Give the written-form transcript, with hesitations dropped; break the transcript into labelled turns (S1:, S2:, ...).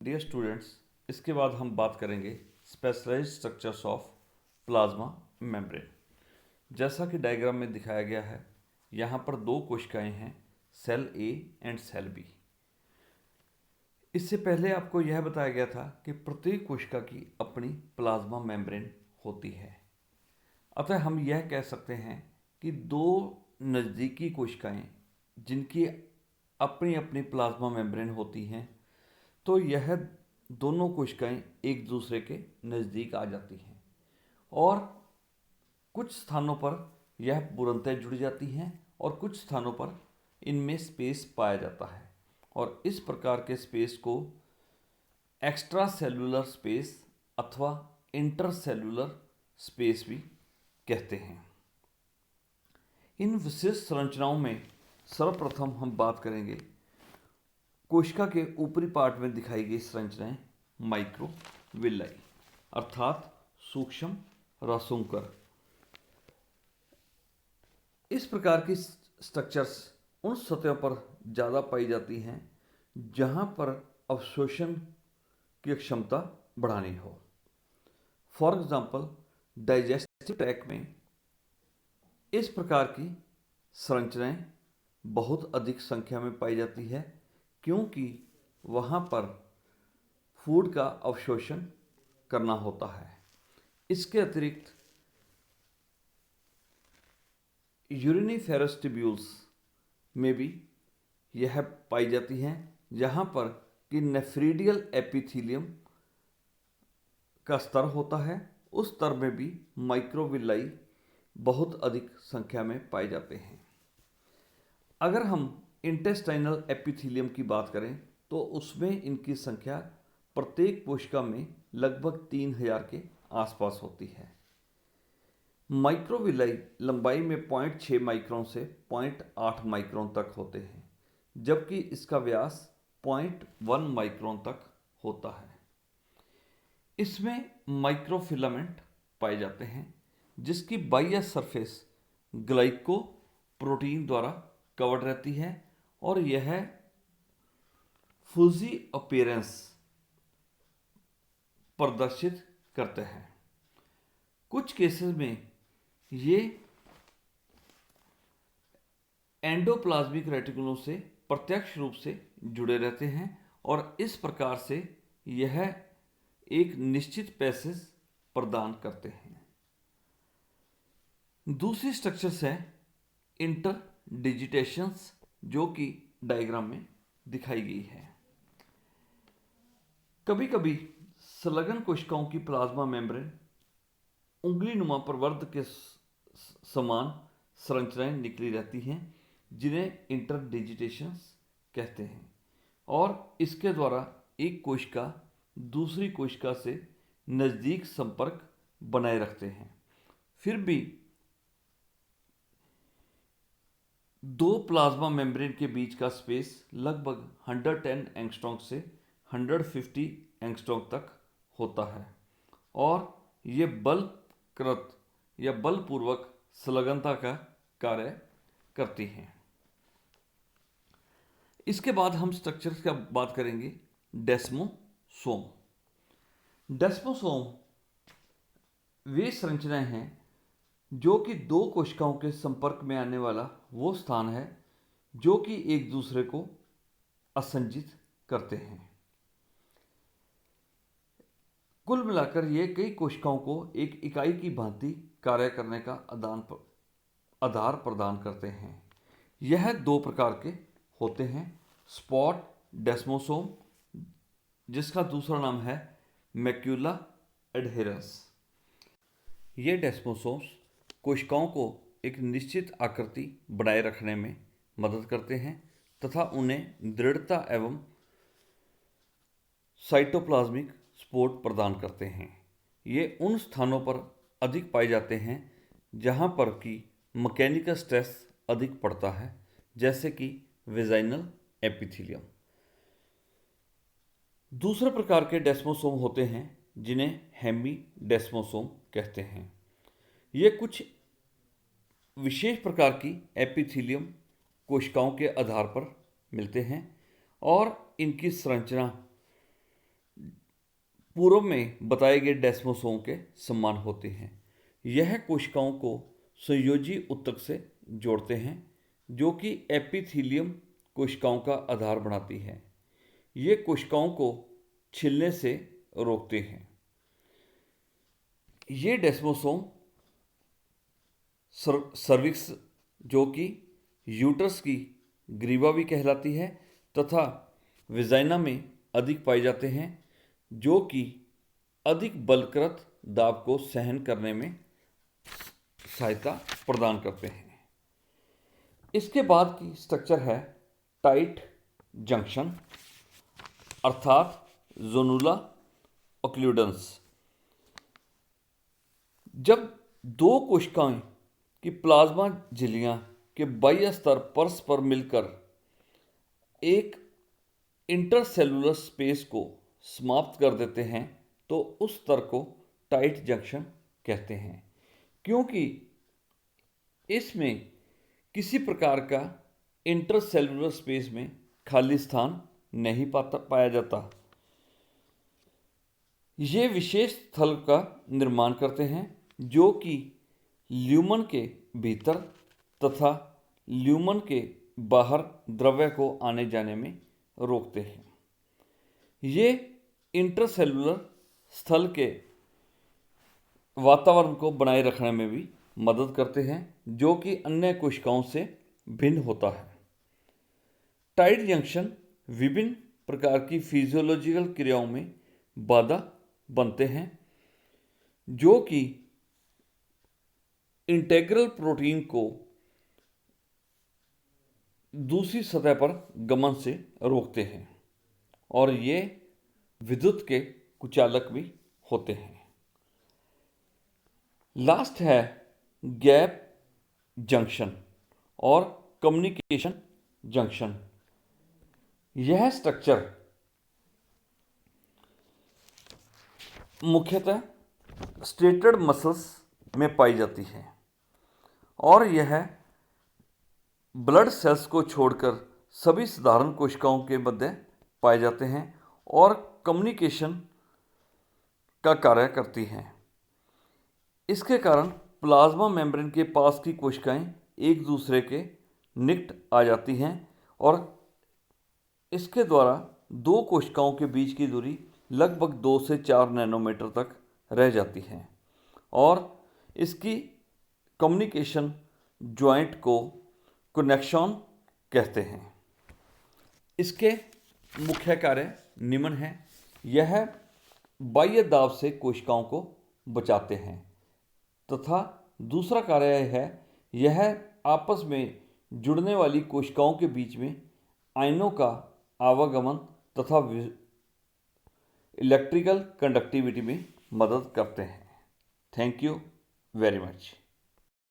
S1: Dear students, इसके बाद हम बात करेंगे specialised structures of plasma membrane. जैसा कि डायग्राम में दिखाया गया है, यहाँ पर दो कोशिकाएं हैं, cell A and cell B. इससे पहले आपको यह बताया गया था कि प्रत्येक कोशिका की अपनी प्लाज्मा मेम्ब्रेन होती है। अतः हम यह कह सकते हैं कि दो नज़दीकी कोशिकाएं जिनकी अपनी अपनी प्लाज्मा मेम्ब्रेन होती हैं, तो यह दोनों कोशिकाएं एक दूसरे के नज़दीक आ जाती हैं और कुछ स्थानों पर यह पूर्णतः जुड़ जाती हैं और कुछ स्थानों पर इनमें स्पेस पाया जाता है और इस प्रकार के स्पेस को एक्स्ट्रा सेलुलर स्पेस अथवा इंटरसेलुलर स्पेस भी कहते हैं। इन विशेष संरचनाओं में सर्वप्रथम हम बात करेंगे कोशिका के ऊपरी पार्ट में दिखाई गई संरचनाएं माइक्रोविलाई अर्थात सूक्ष्म रसूंकर। इस प्रकार की स्ट्रक्चर्स उन सतहों पर ज़्यादा पाई जाती हैं जहां पर अवशोषण की क्षमता बढ़ानी हो। फॉर एग्जांपल, डाइजेस्टिव ट्रैक्ट में इस प्रकार की संरचनाएं बहुत अधिक संख्या में पाई जाती है क्योंकि वहाँ पर फूड का अवशोषण करना होता है। इसके अतिरिक्त यूरिनिफेरस ट्यूब्यूल्स में भी यह पाई जाती हैं, जहाँ पर कि नेफ्रीडियल एपिथीलियम का स्तर होता है, उस स्तर में भी माइक्रोविलाई बहुत अधिक संख्या में पाए जाते हैं। अगर हम इंटेस्टाइनल एपिथीलियम की बात करें तो उसमें इनकी संख्या प्रत्येक कोशिका में लगभग 3000 के आसपास होती है। माइक्रोविलाई लंबाई में 0.6 माइक्रोन से 0.8 माइक्रोन तक होते हैं, जबकि इसका व्यास 0.1 माइक्रोन तक होता है। इसमें माइक्रोफिलामेंट पाए जाते हैं जिसकी बाह्य सरफेस ग्लाइको प्रोटीन द्वारा कवर्ड रहती है और यह फूजी अपीयरेंस प्रदर्शित करते हैं। कुछ केसेस में ये एंडोप्लाज्मिक रेटिकुलम से प्रत्यक्ष रूप से जुड़े रहते हैं और इस प्रकार से यह एक निश्चित पैसेज प्रदान करते हैं। दूसरी स्ट्रक्चर्स है इंटरडिजिटेशंस, जो कि डायग्राम में दिखाई गई है। कभी कभी संलग्न कोशिकाओं की प्लाज्मा मेम्ब्रेन उंगलीनुमा प्रवर्ध के समान संरचनाएं निकली रहती हैं, जिन्हें इंटरडिजिटेशंस कहते हैं और इसके द्वारा एक कोशिका दूसरी कोशिका से नज़दीक संपर्क बनाए रखते हैं। फिर भी दो प्लाज्मा मेम्ब्रेन के बीच का स्पेस लगभग 110 एंगस्ट्रॉम से 150 एंगस्ट्रॉम तक होता है और ये बलकृत या बलपूर्वक संलग्नता का कार्य करती हैं। इसके बाद हम स्ट्रक्चर्स का बात करेंगे डेस्मोसोम। डेस्मोसोम वे संरचनाएं हैं जो कि दो कोशिकाओं के संपर्क में आने वाला वो स्थान है जो कि एक दूसरे को असंजित करते हैं। कुल मिलाकर ये कई कोशिकाओं को एक इकाई की भांति कार्य करने का आधार प्रदान करते हैं। यह दो प्रकार के होते हैं, स्पॉट डेस्मोसोम जिसका दूसरा नाम है मैक्यूला एडहेरेंस। ये डेस्मोसोम्स कोशिकाओं को एक निश्चित आकृति बनाए रखने में मदद करते हैं तथा उन्हें दृढ़ता एवं साइटोप्लाज्मिक सपोर्ट प्रदान करते हैं। ये उन स्थानों पर अधिक पाए जाते हैं जहाँ पर कि मैकेनिकल स्ट्रेस अधिक पड़ता है, जैसे कि वेजाइनल एपिथीलियम। दूसरे प्रकार के डेस्मोसोम होते हैं जिन्हें हेमी डेस्मोसोम कहते हैं। ये कुछ विशेष प्रकार की एपिथीलियम कोशिकाओं के आधार पर मिलते हैं और इनकी संरचना पूर्व में बताए गए डेस्मोसोम के समान होते हैं। यह कोशिकाओं को संयोजी ऊतक से जोड़ते हैं जो कि एपिथीलियम कोशिकाओं का आधार बनाती है। ये कोशिकाओं को छिलने से रोकते हैं। ये डेस्मोसोम सर्विक्स जो कि यूट्रस की ग्रीवा भी कहलाती है तथा विजाइना में अधिक पाए जाते हैं जो कि अधिक बलकृत दाब को सहन करने में सहायता प्रदान करते हैं। इसके बाद की स्ट्रक्चर है टाइट जंक्शन अर्थात जोनुला ओक्लूडेंस। जब दो कोशिकाएं की प्लाज्मा झिल्लियां के बाह्य स्तर परस्पर मिलकर एक इंटरसेलुलर स्पेस को समाप्त कर देते हैं तो उस स्तर को टाइट जंक्शन कहते हैं, क्योंकि इसमें किसी प्रकार का इंटरसेलुलर स्पेस में खाली स्थान नहीं पाया जाता। ये विशेष स्थल का निर्माण करते हैं जो कि ल्यूमन के भीतर तथा ल्यूमन के बाहर द्रव्य को आने जाने में रोकते हैं। ये इंटरसेलुलर स्थल के वातावरण को बनाए रखने में भी मदद करते हैं जो कि अन्य कोशिकाओं से भिन्न होता है। टाइट जंक्शन विभिन्न प्रकार की फिजियोलॉजिकल क्रियाओं में बाधा बनते हैं जो कि इंटीग्रल प्रोटीन को दूसरी सतह पर गमन से रोकते हैं और ये विद्युत के कुचालक भी होते हैं। लास्ट है गैप जंक्शन और कम्युनिकेशन जंक्शन। यह स्ट्रक्चर मुख्यतः स्ट्रेटेड मसल्स में पाई जाती है और यह ब्लड सेल्स को छोड़कर सभी साधारण कोशिकाओं के मध्य पाए जाते हैं और कम्युनिकेशन का कार्य करती हैं। इसके कारण प्लाज्मा मेम्ब्रेन के पास की कोशिकाएं एक दूसरे के निकट आ जाती हैं और इसके द्वारा दो कोशिकाओं के बीच की दूरी लगभग 2 से 4 नैनोमीटर तक रह जाती है और इसकी कम्युनिकेशन जॉइंट को कनेक्शन कहते हैं। इसके मुख्य कार्य निम्न हैं। यह बाह्य दाब से कोशिकाओं को बचाते हैं तथा दूसरा कार्य है यह आपस में जुड़ने वाली कोशिकाओं के बीच में आयनों का आवागमन तथा इलेक्ट्रिकल कंडक्टिविटी में मदद करते हैं। Thank you very much.